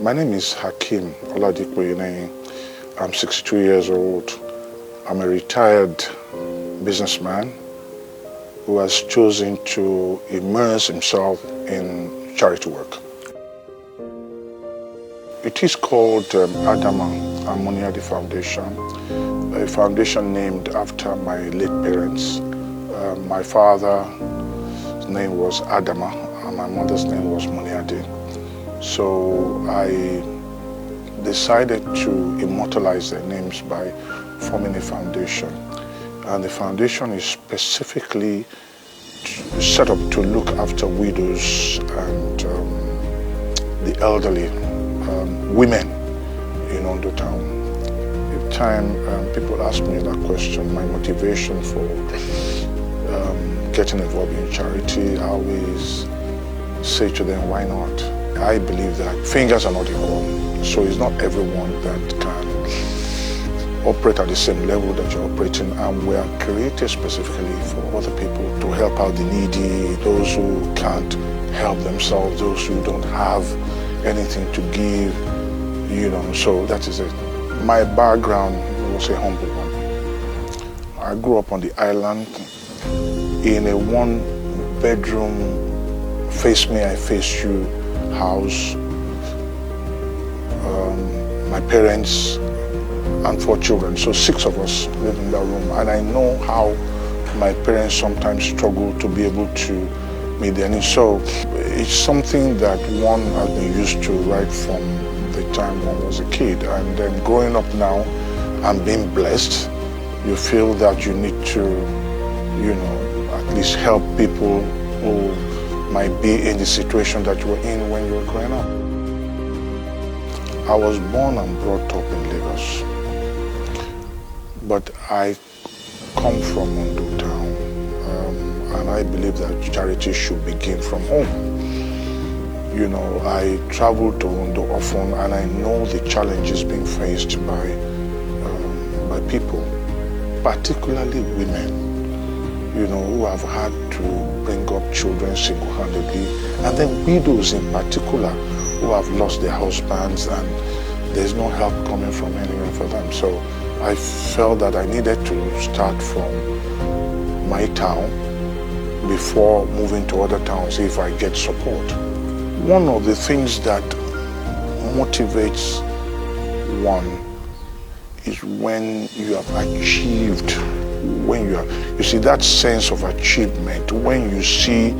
My name is Hakeem Oladipoyene. I'm 62 years old. I'm a retired businessman who has chosen to immerse himself in charity work. It is called Adama Amuniade Foundation, a foundation named after my late parents. My father's name was Adama and my mother's name was Muniade. So I decided to immortalize their names by forming a foundation. And the foundation is specifically set up to look after widows and the elderly, women in Ondo Town. Every time people ask me that question, my motivation for getting involved in charity, I always say to them, why not? I believe that fingers are not equal, so it's not everyone that can operate at the same level that you're operating, and we are created specifically for other people to help out the needy, those who can't help themselves, those who don't have anything to give, so that is it. My background was a humble one. I grew up on the island in a one-bedroom, face me, I face you house. My parents and 4 children, so 6 of us lived in that room, and I know how my parents sometimes struggle to be able to meet their needs. So it's something that one has been used to right from the time one was a kid, and then growing up now and being blessed, you feel that you need to, at least help people who might be in the situation that you were in when you were growing up. I was born and brought up in Lagos, but I come from Ondo Town, and I believe that charity should begin from home. I travel to Ondo often, and I know the challenges being faced by people, particularly women, who have had to bring up children single-handedly, and then widows in particular who have lost their husbands and there's no help coming from anywhere for them. So I felt that I needed to start from my town before moving to other towns if I get support. One of the things that motivates one is when you have achieved, you see that sense of achievement, when you see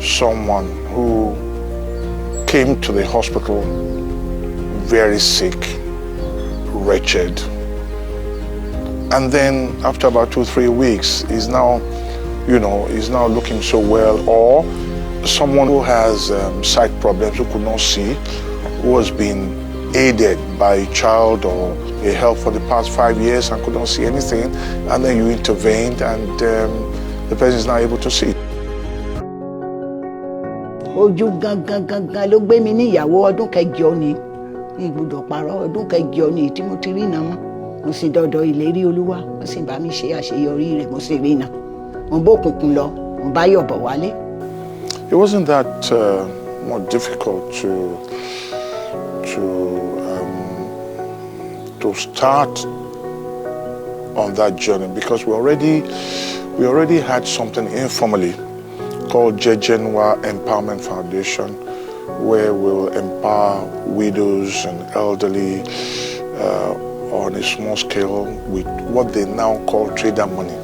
someone who came to the hospital very sick, wretched, and then after about 2-3 weeks is now looking so well, or someone who has sight problems, who could not see, who has been aided by a child or a help for the past 5 years and could not see anything, and then you intervened and the person is now able to see. Ojú gangan ló gbé mi ní ìyàwó ọdún kẹjọ ni, ìgbọ́dọ̀ parọ́ ọdún kẹjọ ni tí mo ti rí iná mọ́. Mo sì dọ̀dọ̀ ìlérí Olúwa, mo sì bá mi ṣe àṣeyọrí rẹ̀, mo sì rí iná. Mo bókùnkùn lọ, mo bá yọ̀bọ̀ wálé. It wasn't that more difficult to start on that journey, because we already had something informally called Jejenwa Empowerment Foundation, where we'll empower widows and elderly on a small scale with what they now call trader money.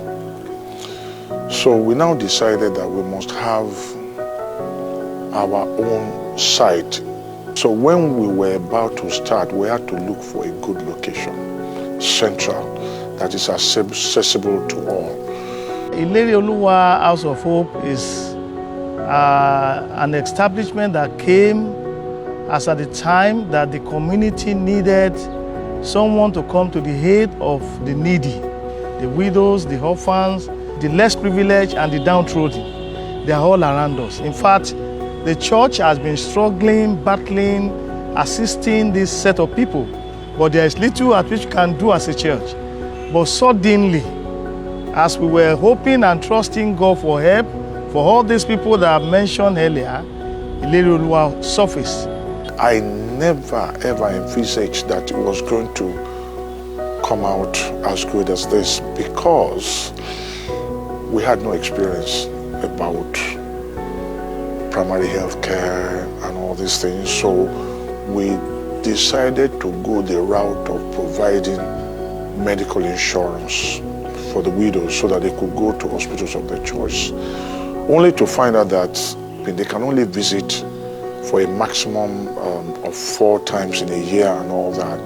So we now decided that we must have our own site. So when we were about to start, we had to look for a good location, central, that is accessible to all. Ìlérí Olúwa House of Hope is an establishment that came as at the time that the community needed someone to come to the aid of the needy, the widows, the orphans, the less privileged, and the downtrodden. They are all around us. In fact, the church has been struggling, battling, assisting this set of people, but there is little at which we can do as a church. But suddenly, as we were hoping and trusting God for help, for all these people that I mentioned earlier, Ìlérí Olúwa surfaced. I never ever envisaged that it was going to come out as good as this, because we had no experience about primary health care and all these things. So we decided to go the route of providing medical insurance for the widows so that they could go to hospitals of their choice, only to find out that they can only visit for a maximum of 4 times in a year and all that.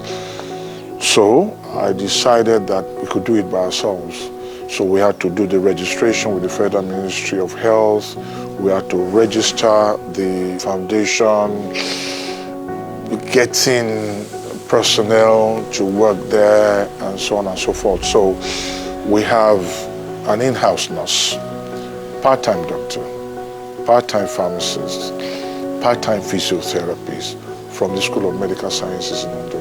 So I decided that we could do it by ourselves. So we had to do the registration with the Federal Ministry of Health. We had to register the foundation, getting personnel to work there, and so on and so forth. So we have an in-house nurse, part-time doctor, part-time pharmacist, part-time physiotherapist from the School of Medical Sciences in Ondo.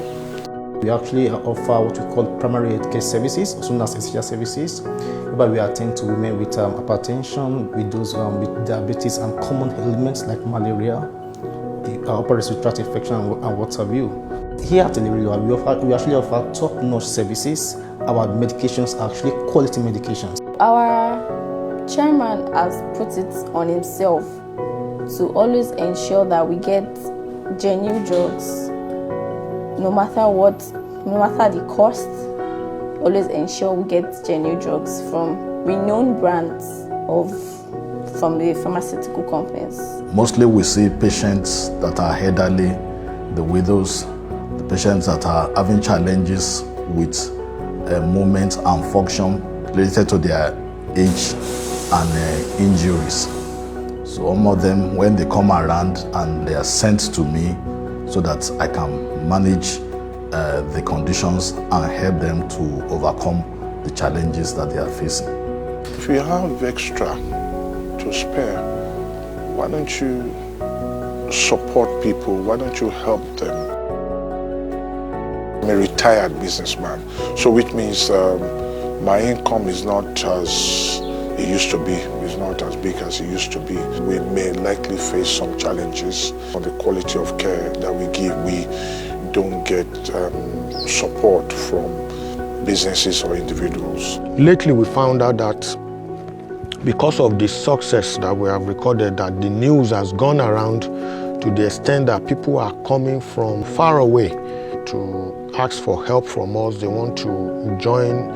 We actually offer what we call primary healthcare services, also known as essential services, whereby we attend to women with hypertension, with those with diabetes and common ailments like malaria, upper respiratory tract infection, and what have you. Here at Eleriwa, we actually offer top-notch services. Our medications are actually quality medications. Our chairman has put it on himself to always ensure that we get genuine drugs, no matter what, no matter the cost. Always ensure we get genuine drugs from renowned brands from the pharmaceutical companies. Mostly we see patients that are elderly, the widows, the patients that are having challenges with movement and function related to their age and injuries. So all of them, when they come around, and they are sent to me so that I can manage the conditions and help them to overcome the challenges that they are facing. If you have extra to spare, why don't you support people? Why don't you help them? I'm a retired businessman, so which means my income is not as it used to be. It's not as big as it used to be. We may likely face some challenges on the quality of care that we give. We don't get support from businesses or individuals. Lately we found out that because of the success that we have recorded, that the news has gone around to the extent that people are coming from far away to ask for help from us. They want to join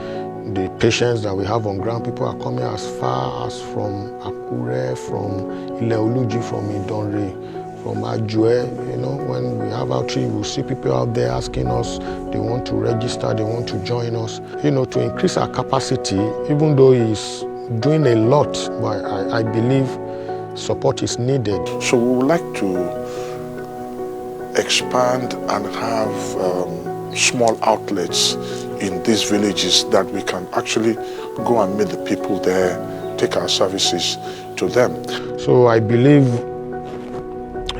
the patients that we have on ground. People are coming as far as from Akure, from Ile-Oluji, from Idonre, from Ajue. You know, when we have outreach, we see people out there asking us, they want to register, they want to join us, you know, to increase our capacity, even though it's doing a lot, but I believe support is needed. So we would like to expand and have small outlets in these villages that we can actually go and meet the people there, take our services to them. So I believe,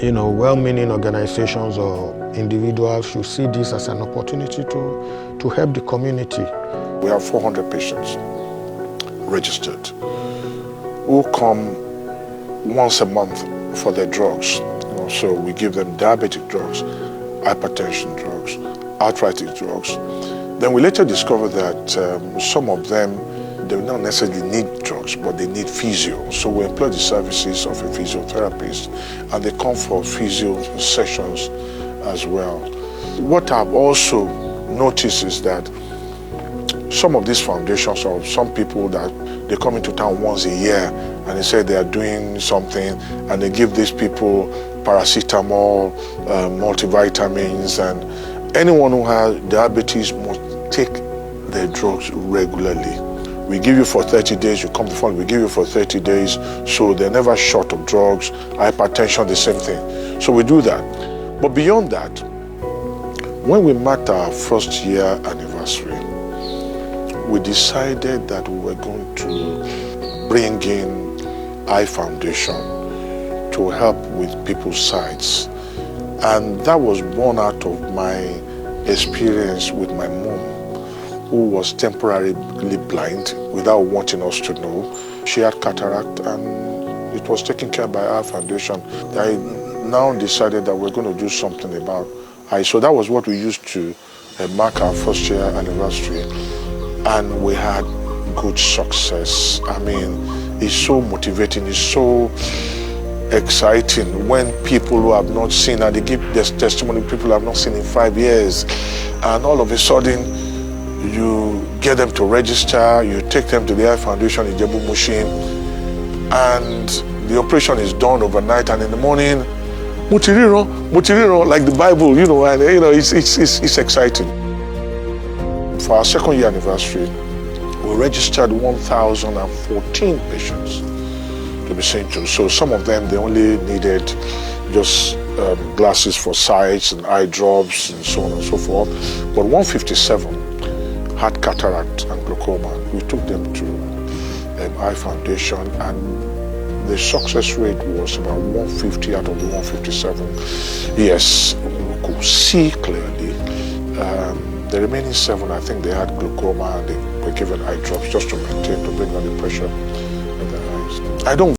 you know, well-meaning organizations or individuals should see this as an opportunity to help the community. We have 400 patients registered who come once a month for their drugs. You know, so we give them diabetic drugs, hypertension drugs, arthritic drugs. Then we later discovered that some of them, they don't necessarily need drugs, but they need physio. So we employ the services of a physiotherapist, and they come for physio sessions as well. What I've also noticed is that some of these foundations, or some people that they come into town once a year and they say they are doing something, and they give these people paracetamol, multivitamins, and anyone who has diabetes must take their drugs regularly. We give you for 30 days, you come to phone, we give you for 30 days, so they're never short of drugs. Hypertension, the same thing. So we do that. But beyond that, when we marked our first year anniversary, we decided that we were going to bring in I Foundation to help with people's sights. And that was born out of my experience with my mom, who was temporarily blind without wanting us to know. She had cataract, and it was taken care of by our foundation. I now decided that we're going to do something about So that was what we used to mark our first year anniversary, and we had good success. I mean, it's so motivating, it's so exciting when people who have not seen, and they give this testimony, people have not seen in 5 years, and all of a sudden you get them to register, you take them to the Eye Foundation in Jebu Mushin, and the operation is done overnight, and in the morning, mutiriro, like the Bible, you know, and you know, it's exciting. For our second year anniversary, we registered 1,014 patients to be seen to. So some of them, they only needed just glasses for sight and eye drops and so on and so forth. But 157 had cataract and glaucoma. We took them to Eye Foundation, and the success rate was about 150 out of the 157. Yes, we could see clearly. The remaining 7, I think they had glaucoma, and they were given eye drops just to maintain, to bring down the pressure of their eyes. I don't